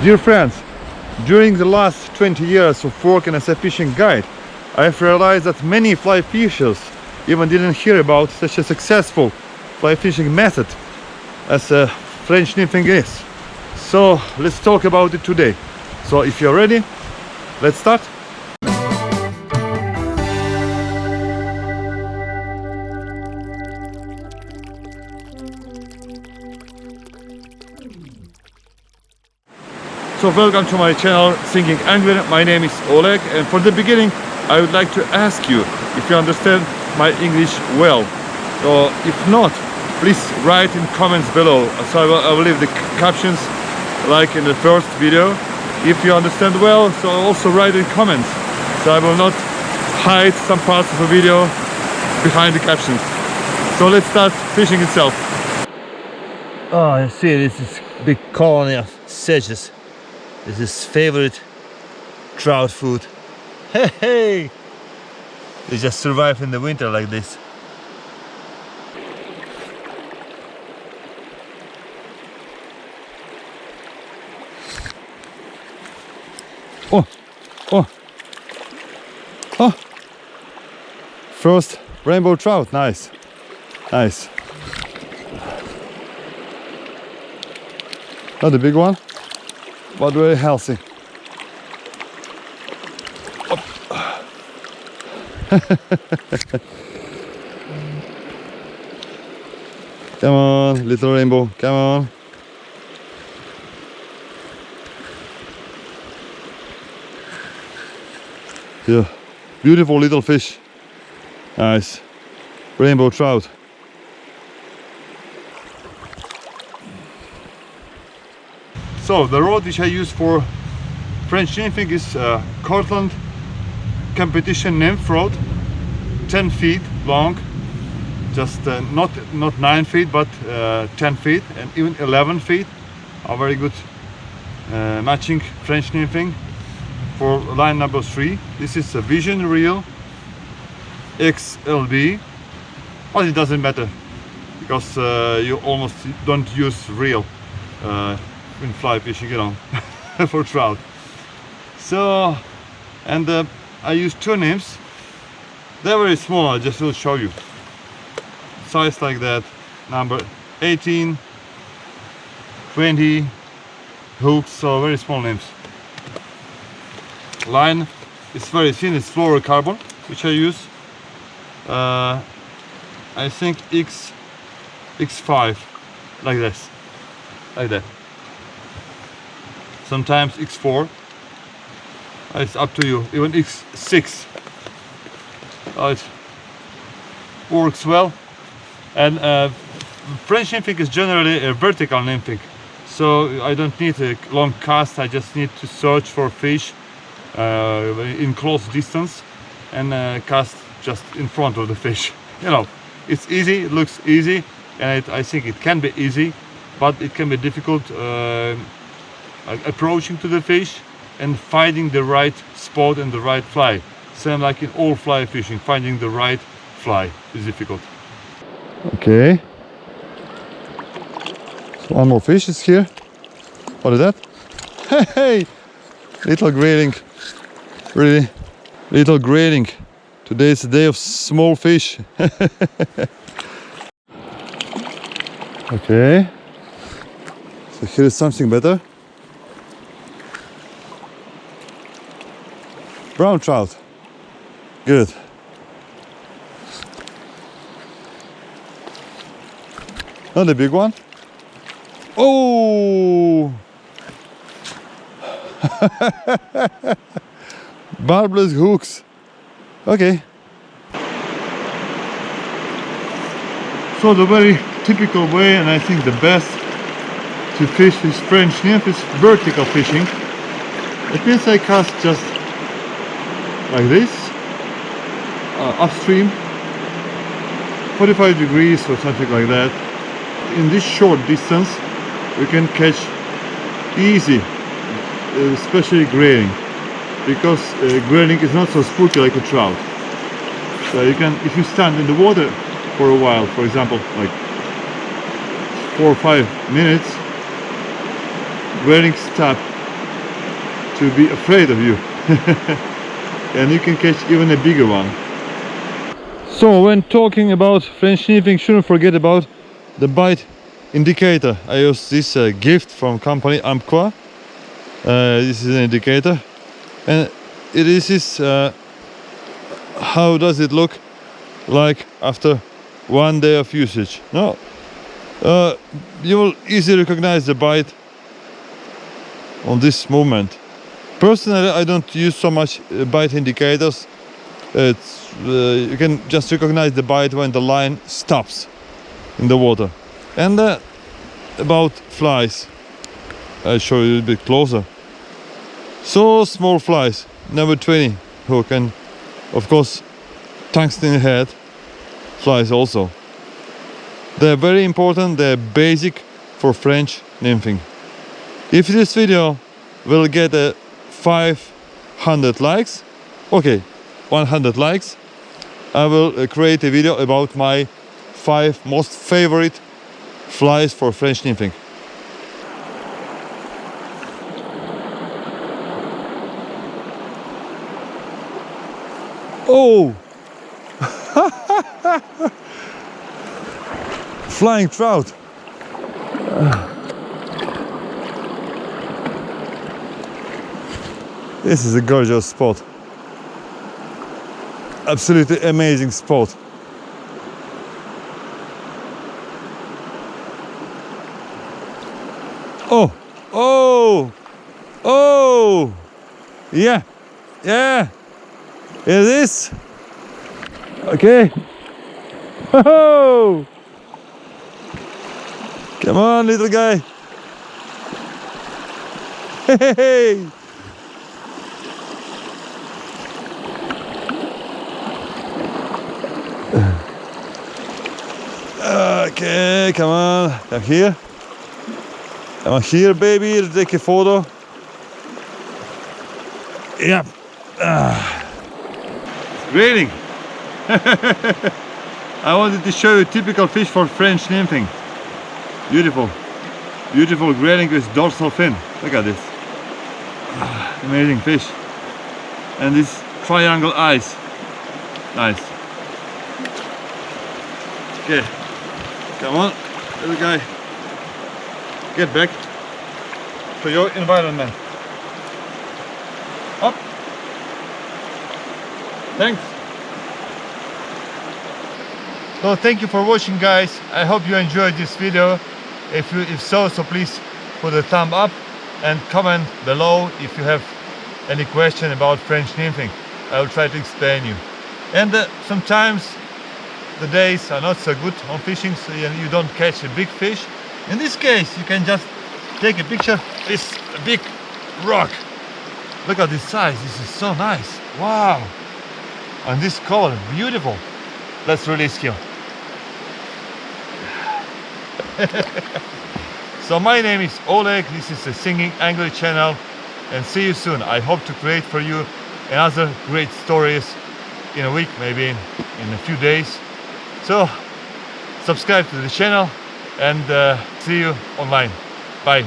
Dear friends, during the last 20 years of working as a fishing guide, I've realized that many fly fishers even didn't hear about such a successful fly fishing method as a French nymphing is. So let's talk about it today. So if you're ready, let's start. So welcome to my channel Thinking Angler. My name is Oleg, and for the beginning I would like to ask you if you understand my English well. Or if not, please write in comments below. So I will leave the captions like in the first video. If you understand well, so also write in comments. So I will not hide some parts of the video behind the captions. So let's start fishing itself. Oh, you see, this is big colony of sedges. This is favorite trout food. Hey, hey! They just survive in the winter like this. Oh, oh, oh! First rainbow trout, nice, nice. Not a big one, but very healthy. Come on, little rainbow, come on. Yeah, beautiful little fish. Nice. Rainbow trout. So the rod which I use for French nymphing is Cortland Competition Nymph rod, 10 feet long, just not 9 feet but 10 feet and even 11 feet. A very good matching French nymphing for line number 3. This is a Vision Reel XLB, but it doesn't matter because you almost don't use reel in fly fishing, you know, for trout. So, and I use 2 nymphs. They're very small. I just will show you. Size like that, number 18, 20 hooks, so very small nymphs. Line is very thin. It's fluorocarbon, which I use. I think X5, like this, like that. Sometimes X4. It's up to you. Even X6. It works well. And French nymphing is generally a vertical nymphing, so I don't need a long cast. I just need to search for fish in close distance and cast just in front of the fish. You know, it's easy. It looks easy, and I think it can be easy, but it can be difficult approaching to the fish and finding the right spot and the right fly. Same like in all fly fishing, finding the right fly is difficult. Okay. So one more fish is here. What is that? Hey, little grayling. Really, little grayling. Today is the day of small fish. Okay. So here is something better. Brown trout. Good. Not a big one. Oh! Barbless hooks. Okay. So the very typical way, and I think the best to fish this French nymph is vertical fishing. It means I cast just like this, upstream, 45 degrees or something like that. In this short distance we can catch easy, especially grayling, because grayling is not so spooky like a trout. So you can, if you stand in the water for a while, for example like 4 or 5 minutes, grayling stop to be afraid of you. And you can catch even a bigger one. So when talking about French nymphing, shouldn't forget about the bite indicator. I use this gift from company Amqua. This is an indicator, and this is how does it look like after 1 day of usage. No, you will easily recognize the bite on this movement. Personally, I don't use so much bite indicators. You can just recognize the bite when the line stops in the water. And about flies, I'll show you a bit closer. So small flies, number 20 hook, and of course tungsten head flies also. They're very important, they're basic for French nymphing. If this video will get 500 likes, okay, 100 likes, I will create a video about my 5 most favorite flies for French nymphing. Oh! Flying trout. This is a gorgeous spot. Absolutely amazing spot. Oh, oh, oh, yeah, yeah, it is. Okay. Oh, come on, little guy. Hey. Okay, come on, come here. Come here, baby, take a photo. Yep. Grayling. I wanted to show you a typical fish for French nymphing. Beautiful. Beautiful grayling with dorsal fin. Look at this. Amazing fish. And these triangle eyes. Nice. Okay. Come on, little guy. Get back to your environment. Up. Thanks. So thank you for watching, guys. I hope you enjoyed this video. If so, please put a thumb up and comment below if you have any question about French nymphing. I will try to explain you. And sometimes the days are not so good on fishing, so you don't catch a big fish. In this case, you can just take a picture with a big rock. Look at this size, this is so nice. Wow! And this color, beautiful. Let's release you. So my name is Oleg, this is the Singing Angler channel, and see you soon. I hope to create for you another great stories in a week, maybe in a few days. So subscribe to the channel and see you online. Bye.